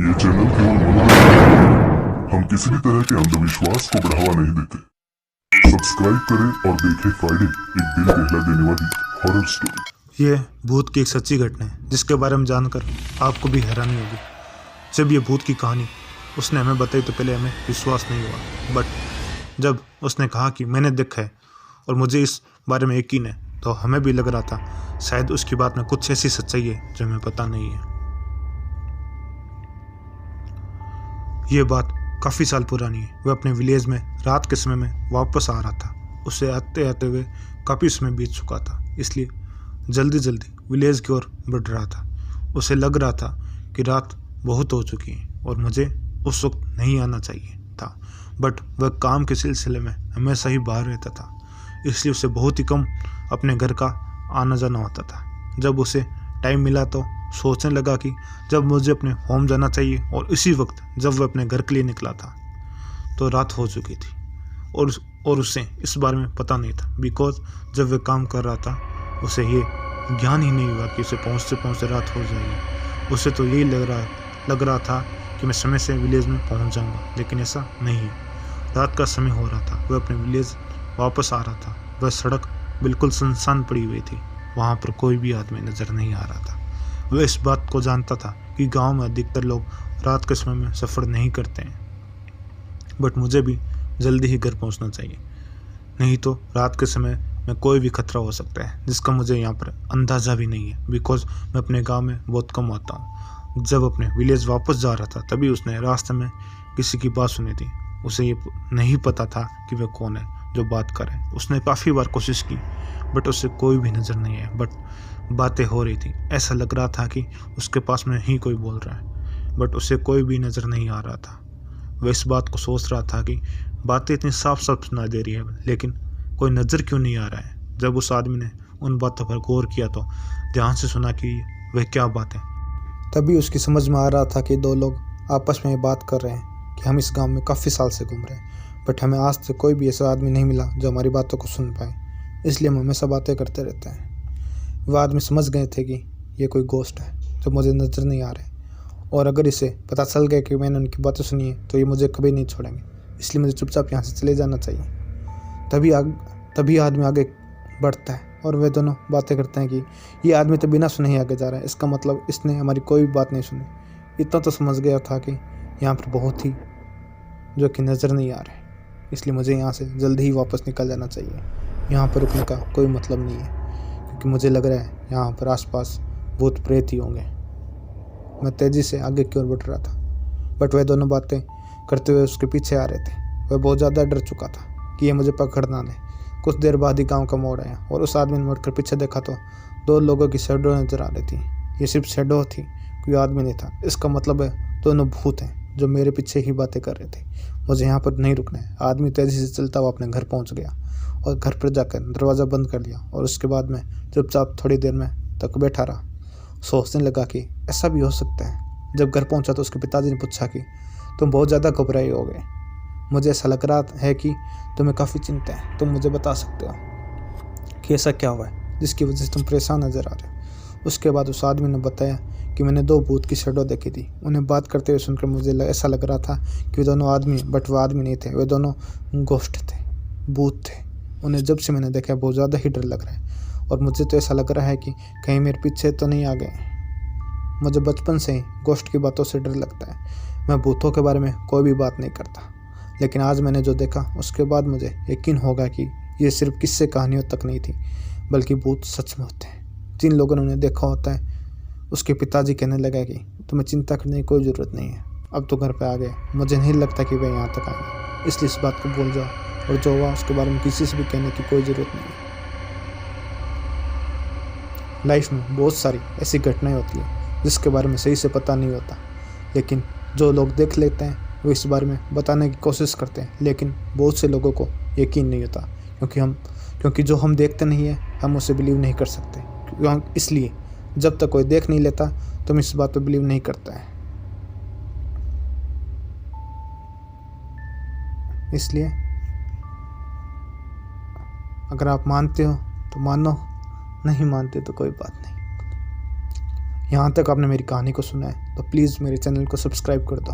ये चैनल केवल मनोरंजन है। हम किसी भी तरह के अंधविश्वास को बढ़ावा नहीं देते। सब्सक्राइब करें और देखें फ्राइडे, एक दिल दहला देने वाली हॉरर स्टोरी। ये भूत की एक सच्ची घटना है जिसके बारे में जानकर आपको भी हैरानी होगी। जब ये भूत की कहानी उसने हमें बताई तो पहले हमें विश्वास नहीं हुआ, बट जब उसने कहा कि मैंने देखा है और मुझे इस बारे में यकीन है, तो हमें भी लग रहा था शायद उसकी बात में कुछ ऐसी सच्चाई है जो हमें पता नहीं है। ये बात काफ़ी साल पुरानी है। वह अपने विलेज में रात के समय में वापस आ रहा था। उसे आते आते हुए काफ़ी समय बीत चुका था, इसलिए जल्दी जल्दी विलेज की ओर बढ़ रहा था। उसे लग रहा था कि रात बहुत हो चुकी है और मुझे उस वक्त नहीं आना चाहिए था, बट वह काम के सिलसिले में हमेशा ही बाहर रहता था, इसलिए उसे बहुत ही कम अपने घर का आना जाना होता था। जब उसे टाइम मिला तो सोचने लगा कि जब मुझे अपने होम जाना चाहिए, और इसी वक्त जब वह अपने घर के लिए निकला था तो रात हो चुकी थी और उसे इस बारे में पता नहीं था, बिकॉज जब वह काम कर रहा था उसे ये ज्ञान ही नहीं हुआ कि उसे पहुँचते पहुँचते रात हो जाएगी। उसे तो यही लग रहा था कि मैं समय से विलेज में पहुँच जाऊँगा, लेकिन ऐसा नहीं है। रात का समय हो रहा था, वह अपने विलेज वापस आ रहा था। वह सड़क बिल्कुल सुनसान पड़ी हुई थी, वहाँ पर कोई भी आदमी नज़र नहीं आ रहा था। वह इस बात को जानता था कि गांव में अधिकतर लोग रात के समय में सफ़र नहीं करते हैं, बट मुझे भी जल्दी ही घर पहुंचना चाहिए, नहीं तो रात के समय में कोई भी खतरा हो सकता है जिसका मुझे यहाँ पर अंदाज़ा भी नहीं है, बिकॉज मैं अपने गांव में बहुत कम आता हूँ। जब अपने विलेज वापस जा रहा था तभी उसने रास्ते में किसी की बात सुनी थी। उसे ये नहीं पता था कि वह कौन है जो बात करे। उसने काफ़ी बार कोशिश की, बट उससे कोई भी नज़र नहीं आया। बट बातें हो रही थी, ऐसा लग रहा था कि उसके पास में ही कोई बोल रहा है, बट उसे कोई भी नज़र नहीं आ रहा था। वह इस बात को सोच रहा था कि बातें इतनी साफ साफ सुनाई दे रही है, लेकिन कोई नज़र क्यों नहीं आ रहा है। जब उस आदमी ने उन बातों पर गौर किया तो ध्यान से सुना कि वह क्या बात है। तभी उसकी समझ में आ रहा था कि दो लोग आपस में बात कर रहे हैं कि हम इस गांव में काफ़ी साल से घूम रहे हैं, बट हमें आज तक कोई भी ऐसा आदमी नहीं मिला जो हमारी बातों को सुन पाए, इसलिए हम हमेशा बातें करते रहते हैं। वह आदमी समझ गए थे कि ये कोई गोश्त है जो मुझे नज़र नहीं आ रहे, और अगर इसे पता चल गया कि मैंने उनकी बातें सुनी है तो ये मुझे कभी नहीं छोड़ेंगे, इसलिए मुझे चुपचाप यहाँ से चले जाना चाहिए। तभी आदमी आगे बढ़ता है और वे दोनों बातें करते हैं कि ये आदमी तो बिना सुने ही आगे जा रहा है, इसका मतलब इसने हमारी कोई भी बात नहीं सुनी। इतना तो समझ गया था कि यहाँ पर बहुत ही जो कि नज़र नहीं आ रहा है, इसलिए मुझे यहाँ से जल्दी ही वापस निकल जाना चाहिए। यहाँ पर रुकने का कोई मतलब नहीं है, क्योंकि मुझे लग रहा है यहाँ पर आसपास भूत प्रेत ही होंगे। मैं तेज़ी से आगे की ओर बढ़ रहा था, बट वह दोनों बातें करते हुए उसके पीछे आ रहे थे। वह बहुत ज़्यादा डर चुका था कि ये मुझे पकड़ ना ले। कुछ देर बाद ही गांव का मोड़ आया और उस आदमी ने मुड़कर पीछे देखा तो दो लोगों की शैडो नजर आ रही थी। ये सिर्फ शैडो थी, कोई आदमी नहीं था। इसका मतलब है दोनों भूत हैं जो मेरे पीछे ही बातें कर रहे थे। मुझे यहाँ पर नहीं रुकना है। आदमी तेज़ी से चलता हुआ अपने घर पहुँच गया और घर पर जाकर दरवाज़ा बंद कर लिया, और उसके बाद में चुपचाप थोड़ी देर में तक बैठा रहा। सोचने लगा कि ऐसा भी हो सकता है। जब घर पहुंचा तो उसके पिताजी ने पूछा कि तुम बहुत ज़्यादा घबराए हो गए, मुझे ऐसा लग रहा है कि तुम्हें काफ़ी चिंता है। तुम मुझे बता सकते हो कि ऐसा क्या हुआ है जिसकी वजह से तुम परेशान नज़र आ रहे हो। उसके बाद उस आदमी ने बताया कि मैंने दो भूत की शैडो देखी थी। उन्हें बात करते हुए सुनकर मुझे ऐसा लग रहा था कि वे दोनों आदमी, बट वो आदमी नहीं थे, वे दोनों गोश्त थे, भूत थे। उन्हें जब से मैंने देखा बहुत ज़्यादा ही डर लग रहा है, और मुझे तो ऐसा लग रहा है कि कहीं मेरे पीछे तो नहीं आ गए। मुझे बचपन से ही गोश्त की बातों से डर लगता है। मैं भूतों के बारे में कोई भी बात नहीं करता, लेकिन आज मैंने जो देखा उसके बाद मुझे यकीन होगा कि ये सिर्फ किस्से कहानियों तक नहीं थी, बल्कि भूत सच में होते हैं। जिन लोगों ने उन्हें देखा होता है, उसके पिताजी कहने लगा कि तुम्हें चिंता करने की कोई ज़रूरत नहीं है, अब तो घर पे आ गए। मुझे नहीं लगता कि वे यहाँ तक आएंगे, इसलिए इस बात को भूल जाओ, और जो हुआ उसके बारे में किसी से भी कहने की कोई ज़रूरत नहीं है। लाइफ में बहुत सारी ऐसी घटनाएं होती है जिसके बारे में सही से पता नहीं होता, लेकिन जो लोग देख लेते हैं वो इस बारे में बताने की कोशिश करते हैं, लेकिन बहुत से लोगों को यकीन नहीं होता, क्योंकि जो हम देखते नहीं है हम उसे बिलीव नहीं कर सकते। इसलिए जब तक कोई देख नहीं लेता तो हम इस बात पर बिलीव नहीं करता है। इसलिए अगर आप मानते हो तो मानो, नहीं मानते तो कोई बात नहीं। यहाँ तक आपने मेरी कहानी को सुना है तो प्लीज़ मेरे चैनल को सब्सक्राइब कर दो।